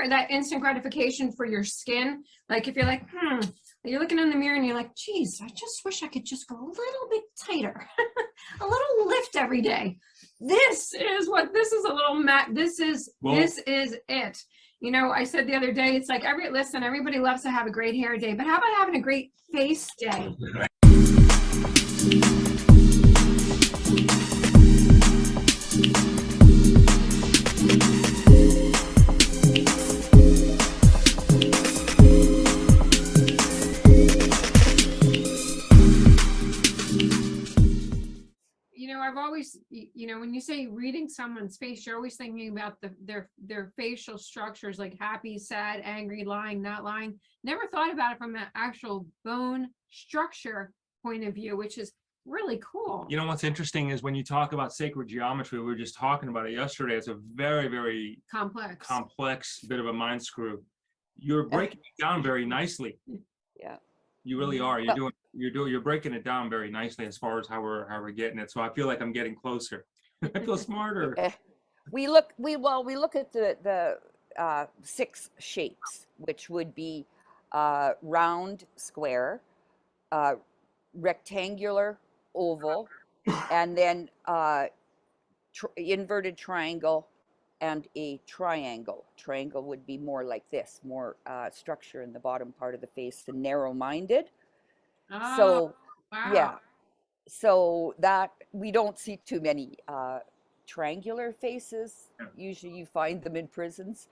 that instant gratification for your skin. Like if you're like, you're looking in the mirror and you're like, geez, I just wish I could just go a little bit tighter, a little lift every day. This is a little this is it. You know, I said the other day, it's like everybody loves to have a great hair day, but how about having a great face day? I've always, when you say reading someone's face, you're always thinking about their facial structures, like happy, sad, angry, lying, not lying. Never thought about it from an actual bone structure point of view, which is really cool. You know, what's interesting is when you talk about sacred geometry, we were just talking about it yesterday. It's a very, very complex bit of a mind screw. You're breaking it down very nicely. Yeah. You really are. You're breaking it down very nicely as far as how we're getting it. So I feel like I'm getting closer. I feel smarter. We look at the 6 shapes, which would be round, square, rectangular, oval, and then inverted triangle and a triangle. Triangle would be more like this, more structure in the bottom part of the face, and narrow-minded. Oh, So, wow. yeah, so that we don't see too many triangular faces. Usually you find them in prisons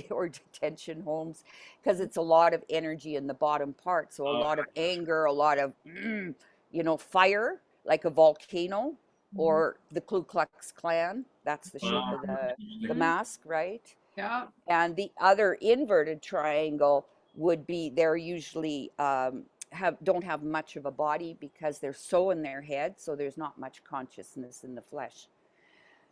or detention homes, because it's a lot of energy in the bottom part. So a lot of anger, a lot of, fire, like a volcano, or the Ku Klux Klan. That's the shape of the mask, right? Yeah. And the other inverted triangle would be, they're usually don't have much of a body because they're so in their head, so there's not much consciousness in the flesh.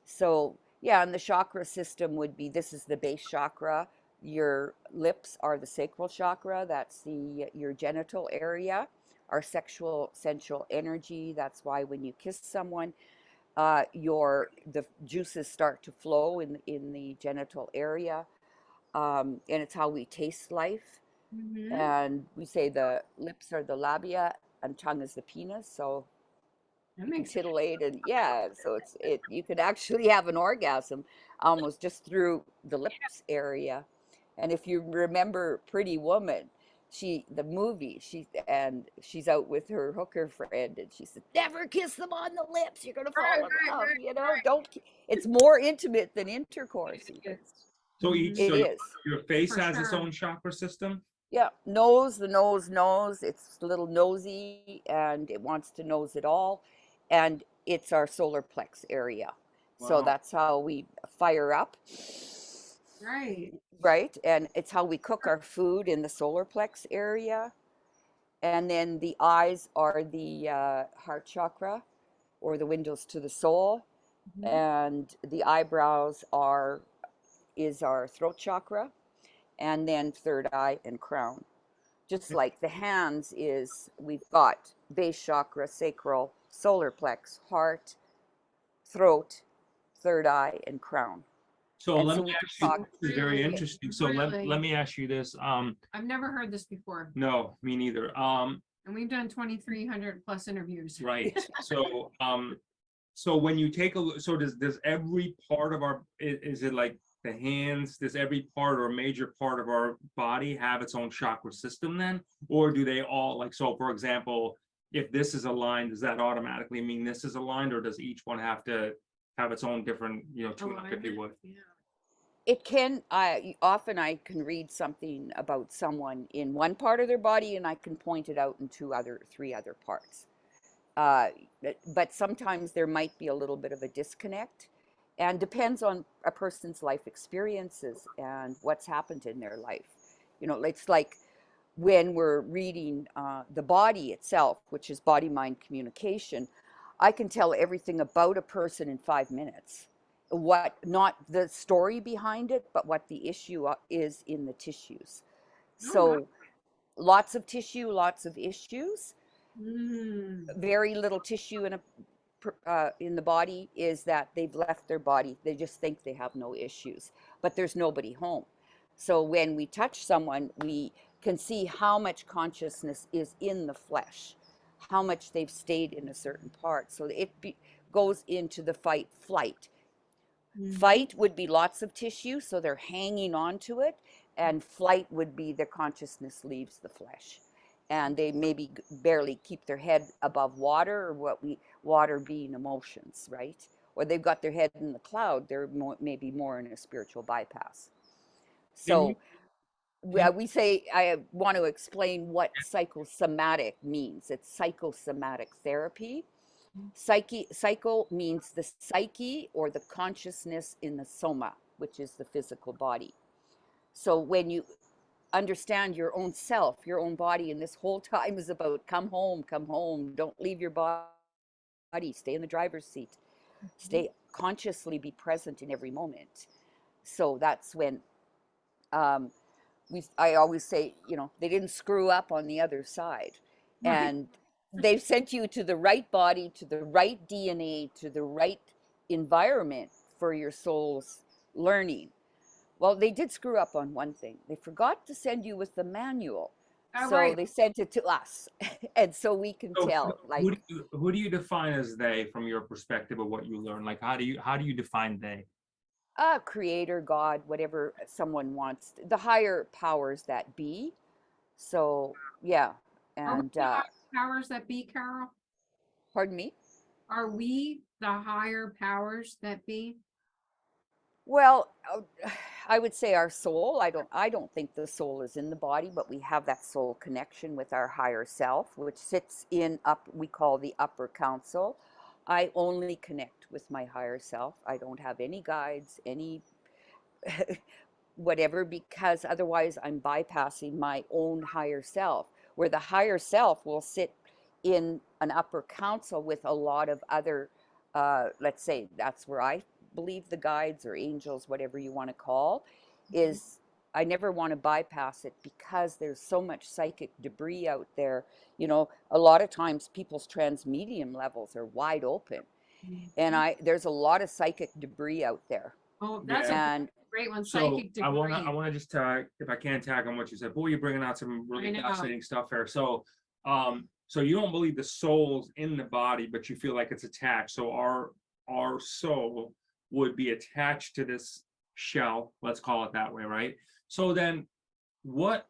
So yeah, and the chakra system would be, this is the base chakra. Your lips are the sacral chakra. That's your genital area, our sexual sensual energy. That's why when you kiss someone, the juices start to flow in the genital area, and it's how we taste life. And we say the lips are the labia and tongue is the penis. So you can titillate, and so you could actually have an orgasm almost just through the lips area. And if you remember Pretty Woman, the movie, she's out with her hooker friend, and she said, never kiss them on the lips, you're gonna fall in love. Don't. It's more intimate than intercourse. So your face has its own chakra system? Yeah, the nose knows. It's a little nosy, and it wants to nose it all. And it's our solar plex area. Wow. So that's how we fire up. Right. And it's how we cook our food in the solar plex area. And then the eyes are the heart chakra, or the windows to the soul. And the eyebrows is our throat chakra. And then third eye and crown. Just like the hands we've got base chakra, sacral, solar plex, heart, throat, third eye, and crown. So let me ask you, this is very interesting. So let me ask you this. I've never heard this before. No, me neither. And we've done 2,300 plus interviews. Right. So when you take a look, so does every part of is it like the hands, does every part or a major part of our body have its own chakra system then? Or do they all, like, so for example, if this is aligned, does that automatically mean this is aligned, or does each one have to have its own different, tune-up, if you would? Yeah. It can, often I can read something about someone in one part of their body, and I can point it out in 3 other parts. But sometimes there might be a little bit of a disconnect, and depends on a person's life experiences and what's happened in their life. It's like when we're reading the body itself, which is BodyMind Communication, I can tell everything about a person in 5 minutes. Not the story behind it, but what the issue is in the tissues. So lots of tissue, lots of issues. Very little tissue in the body is that they've left their body. They just think they have no issues, but there's nobody home. So when we touch someone, we can see how much consciousness is in the flesh, how much they've stayed in a certain part. So goes into the fight flight. Fight would be lots of tissue, so they're hanging on to it, and flight would be their consciousness leaves the flesh. And they maybe barely keep their head above water, or water being emotions, right? Or they've got their head in the cloud, they're maybe more in a spiritual bypass. So we say, I want to explain what psychosomatic means. It's psychosomatic therapy. Psycho means the psyche or the consciousness in the soma, which is the physical body. So when you understand your own self, your own body, and this whole time is about come home, don't leave your body, stay in the driver's seat, stay consciously, be present in every moment. So that's when I always say, they didn't screw up on the other side. And they've sent you to the right body, to the right DNA, to the right environment for your soul's learning. Well, they did screw up on one thing. They forgot to send you with the manual. So they sent it to us. And so we can tell. Like, who do you define as they from your perspective of what you learn? Like, how do you define they? Creator, God, whatever someone wants, the higher powers that be. So, yeah. And powers that be, Carole? Pardon me? Are we the higher powers that be? Well, I would say our soul. I don't think the soul is in the body, but we have that soul connection with our higher self, which sits we call the upper council. I only connect with my higher self. I don't have any guides, any whatever, because otherwise I'm bypassing my own higher self, where the higher self will sit in an upper council with a lot of other, let's say that's where I believe the guides or angels, whatever you want to call, is I never want to bypass it because there's so much psychic debris out there. A lot of times people's transmedium levels are wide open, and there's a lot of psychic debris out there. Oh, that's a great one. Psychic debris. I want to just tag, if I can tag on what you said. Boy, you're bringing out some really fascinating stuff here. So, so you don't believe the soul's in the body, but you feel like it's attached. So our soul would be attached to this shell. Let's call it that way, right? So then, what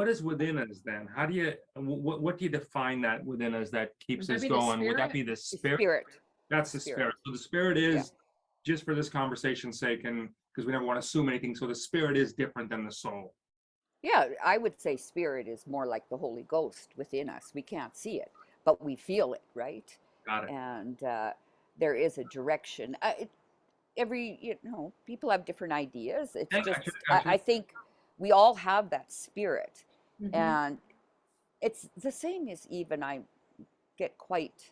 is within us then? How do you what do you define that within us that keeps us going? Would that be the spirit? That's the spirit. So the spirit is, just for this conversation's sake, and because we never want to assume anything, so the spirit is different than the soul. Yeah, I would say spirit is more like the Holy Ghost within us. We can't see it, but we feel it, right? Got it. And there is a direction. People have different ideas. It's just, I think we all have that spirit, and it's the same as even I get quite,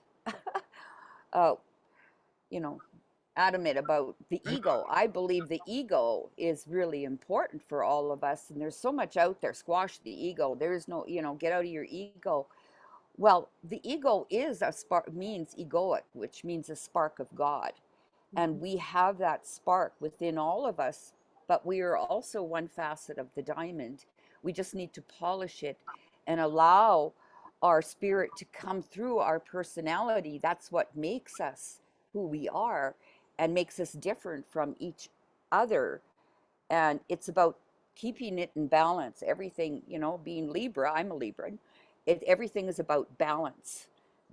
adamant about the ego. I believe the ego is really important for all of us, and there's so much out there. Squash the ego. There's no, get out of your ego. Well, the ego is means egoic, which means a spark of God. And we have that spark within all of us, but we are also one facet of the diamond. We just need to polish it and allow our spirit to come through our personality. That's what makes us who we are and makes us different from each other. And it's about keeping it in balance. Everything, being Libra, I'm a Libran. Everything is about balance.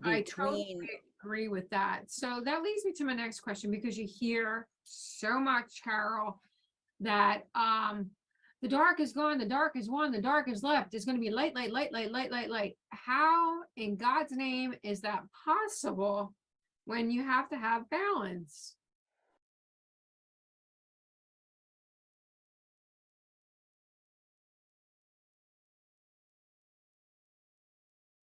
I totally agree with that. So that leads me to my next question, because you hear so much, Carole, that the dark is gone, the dark is won, the dark is left. It's going to be light, light, light, light, light, light, light. How in God's name is that possible when you have to have balance?